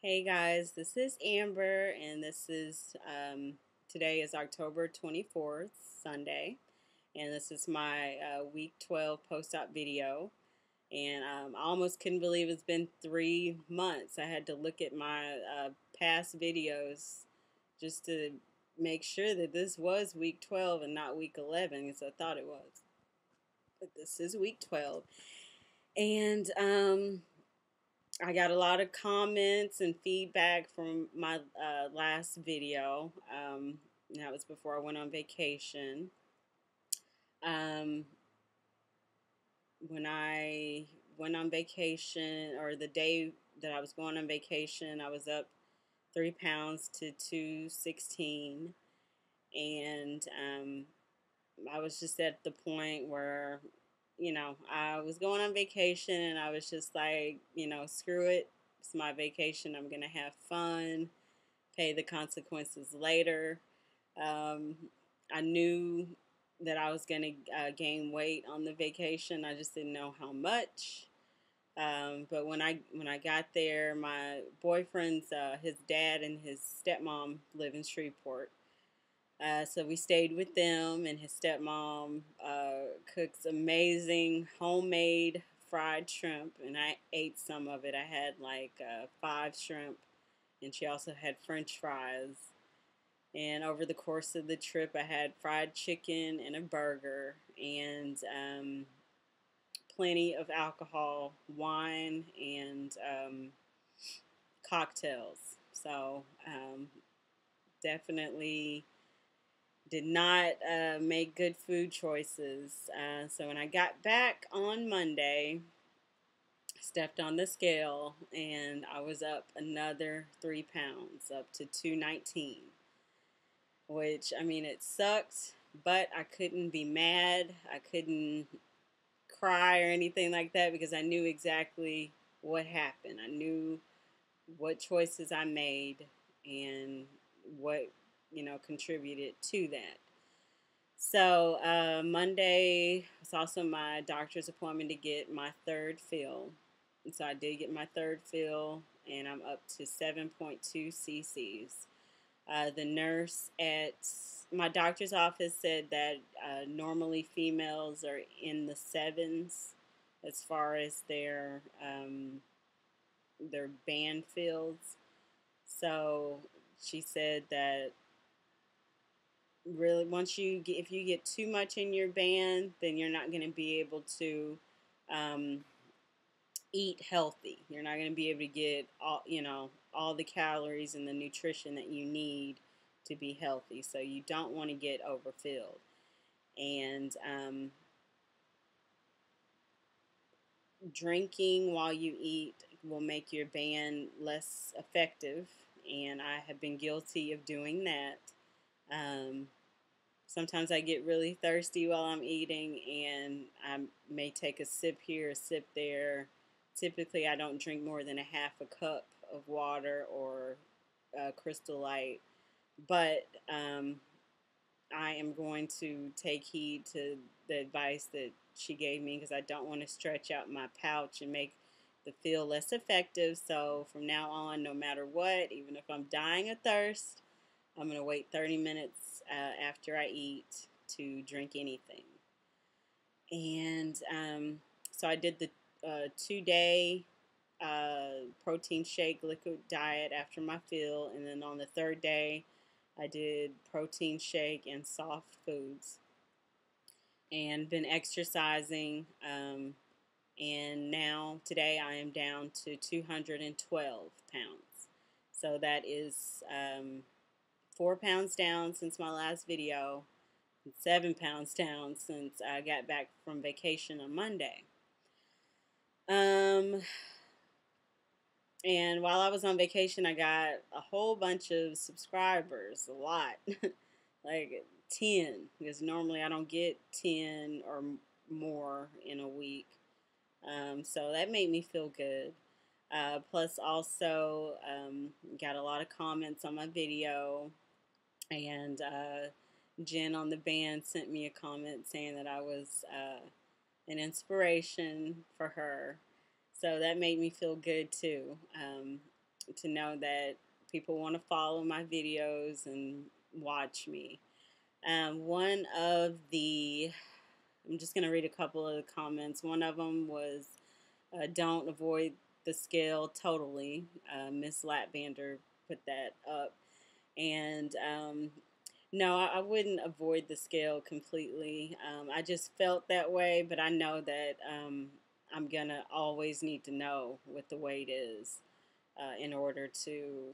Hey guys, this is Amber, and today is October 24th, Sunday, and this is my week 12 post op video. And I almost couldn't believe it's been 3 months. I had to look at my past videos just to make sure that this was week 12 and not week 11, as I thought it was. But this is week 12. And I got a lot of comments and feedback from my last video. That was before I went on vacation. Um, when I went on vacation, or the day that I was going on vacation, I was up 3 pounds to 216. And I was just at the point where, I was going on vacation and I was just like, screw it. It's my vacation. I'm going to have fun, pay the consequences later. Um, I knew that I was going to gain weight on the vacation. I just didn't know how much. But when I got there, my boyfriend's his dad and his stepmom live in Shreveport. So we stayed with them, and his stepmom cooks amazing homemade fried shrimp, and I ate some of it. I had like 5 shrimp, and she also had French fries. And over the course of the trip, I had fried chicken and a burger, and plenty of alcohol, wine, and cocktails. So definitely did not make good food choices. So when I got back on Monday, stepped on the scale, and I was up another 3 pounds, up to 219. Which, I mean, it sucked, but I couldn't be mad. I couldn't cry or anything like that because I knew exactly what happened. I knew what choices I made and what contributed to that. So Monday was also my doctor's appointment to get my third fill. And so I did get my third fill, and I'm up to 7.2 cc's. The nurse at my doctor's office said that normally females are in the sevens as far as their band fills. So she said that really if you get too much in your band, then you're not going to be able to eat healthy. You're not going to be able to get all the calories and the nutrition that you need to be healthy. So you don't want to get overfilled. And drinking while you eat will make your band less effective, and I have been guilty of doing that. Sometimes I get really thirsty while I'm eating, and I may take a sip here, a sip there. Typically, I don't drink more than a half a cup of water or Crystal Light, but I am going to take heed to the advice that she gave me because I don't want to stretch out my pouch and make the feel less effective. So from now on, no matter what, even if I'm dying of thirst, I'm going to wait 30 minutes after I eat to drink anything. And so I did the 2-day protein shake liquid diet after my fill. And then on the third day, I did protein shake and soft foods. And been exercising. And now, today, I am down to 212 pounds. So that is 4 pounds down since my last video, and 7 pounds down since I got back from vacation on Monday. And while I was on vacation, I got a whole bunch of subscribers, a lot, like 10, because normally I don't get 10 or more in a week. So that made me feel good. Plus, also got a lot of comments on my video, and Jen on the band sent me a comment saying that I was an inspiration for her. So that made me feel good too. to know that people want to follow my videos and watch me. One of the, I'm just going to read a couple of the comments. One of them was, don't avoid the scale totally. Miss Latvander put that up. And no, I wouldn't avoid the scale completely. I just felt that way, but I know that I'm going to always need to know what the weight is in order to,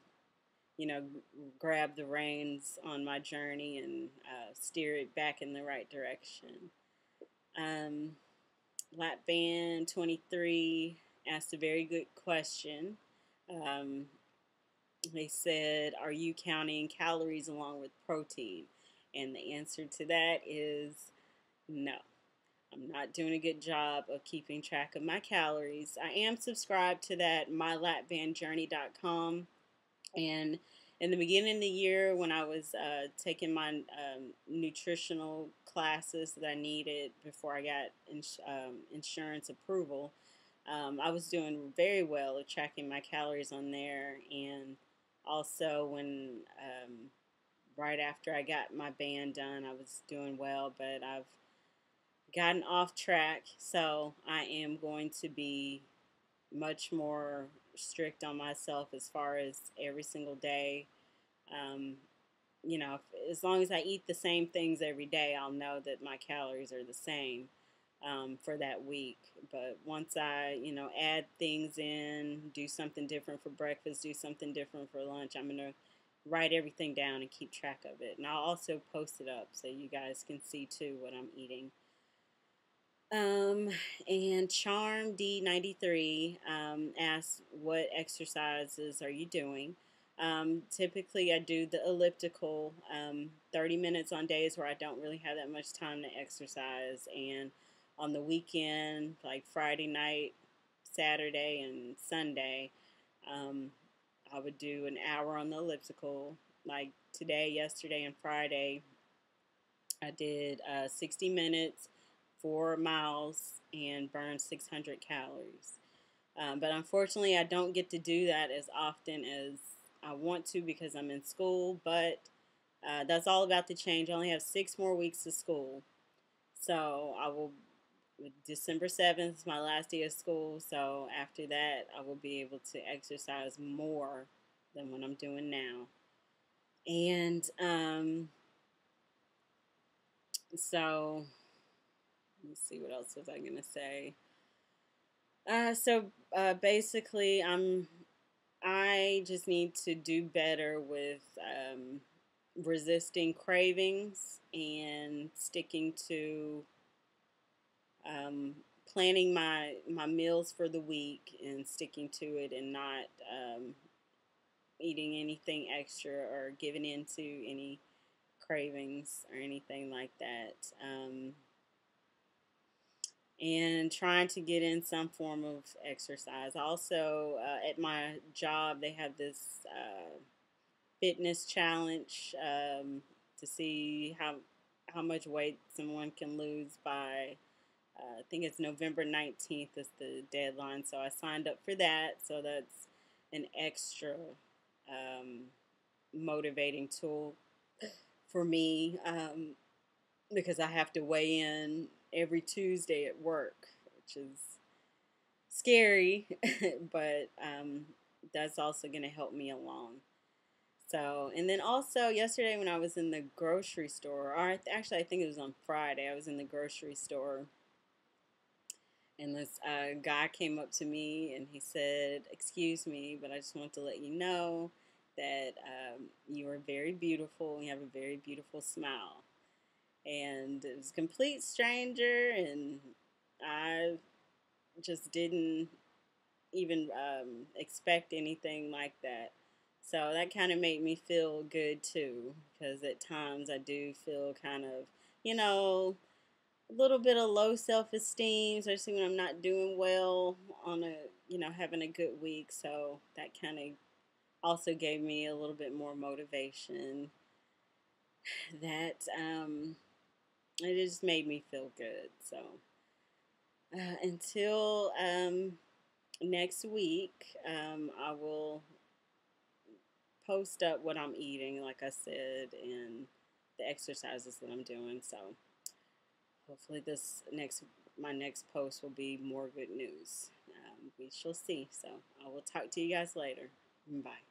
grab the reins on my journey and steer it back in the right direction. Um, Lap Band 23 asked a very good question. Um, they said, are you counting calories along with protein? And the answer to that is no. I'm not doing a good job of keeping track of my calories. I am subscribed to that mylapbandjourney.com. And in the beginning of the year, when I was taking my nutritional classes that I needed before I got insurance approval, I was doing very well at tracking my calories on there. And also, when right after I got my band done, I was doing well, but I've gotten off track. So I am going to be much more strict on myself as far as every single day. Um, as long as I eat the same things every day, I'll know that my calories are the same for that week. But once I, add things in, do something different for breakfast, do something different for lunch, I'm going to write everything down and keep track of it. And I'll also post it up so you guys can see too what I'm eating. And Charm D93 asks, what exercises are you doing? Typically, I do the elliptical 30 minutes on days where I don't really have that much time to exercise. And on the weekend, like Friday night, Saturday, and Sunday, I would do an hour on the elliptical. Like today, yesterday, and Friday, I did 60 minutes, 4 miles, and burned 600 calories. But unfortunately, I don't get to do that as often as I want to because I'm in school. But that's all about to change. I only have 6 more weeks of school. So I will, December 7th is my last day of school. So after that, I will be able to exercise more than what I'm doing now. And so let's see, what else was I gonna say? Basically, I just need to do better with resisting cravings and sticking to planning my meals for the week and sticking to it and not eating anything extra or giving in to any cravings or anything like that. And trying to get in some form of exercise. Also, at my job, they have this fitness challenge to see how much weight someone can lose by. I think it's November 19th is the deadline. So I signed up for that. So that's an extra motivating tool for me because I have to weigh in every Tuesday at work, which is scary, but that's also going to help me along. So, and then also yesterday when I was in the grocery store, or actually I think it was on Friday, I was in the grocery store and this guy came up to me and he said, excuse me, but I just want to let you know that you are very beautiful and you have a very beautiful smile. And it was a complete stranger, and I just didn't even expect anything like that. So that kind of made me feel good too, because at times I do feel kind of, a little bit of low self-esteem, especially when I'm not doing well on having a good week. So that kind of also gave me a little bit more motivation that it just made me feel good. So until next week, I will post up what I'm eating, like I said, and the exercises that I'm doing. So hopefully my next post will be more good news. We shall see. So I will talk to you guys later. Bye.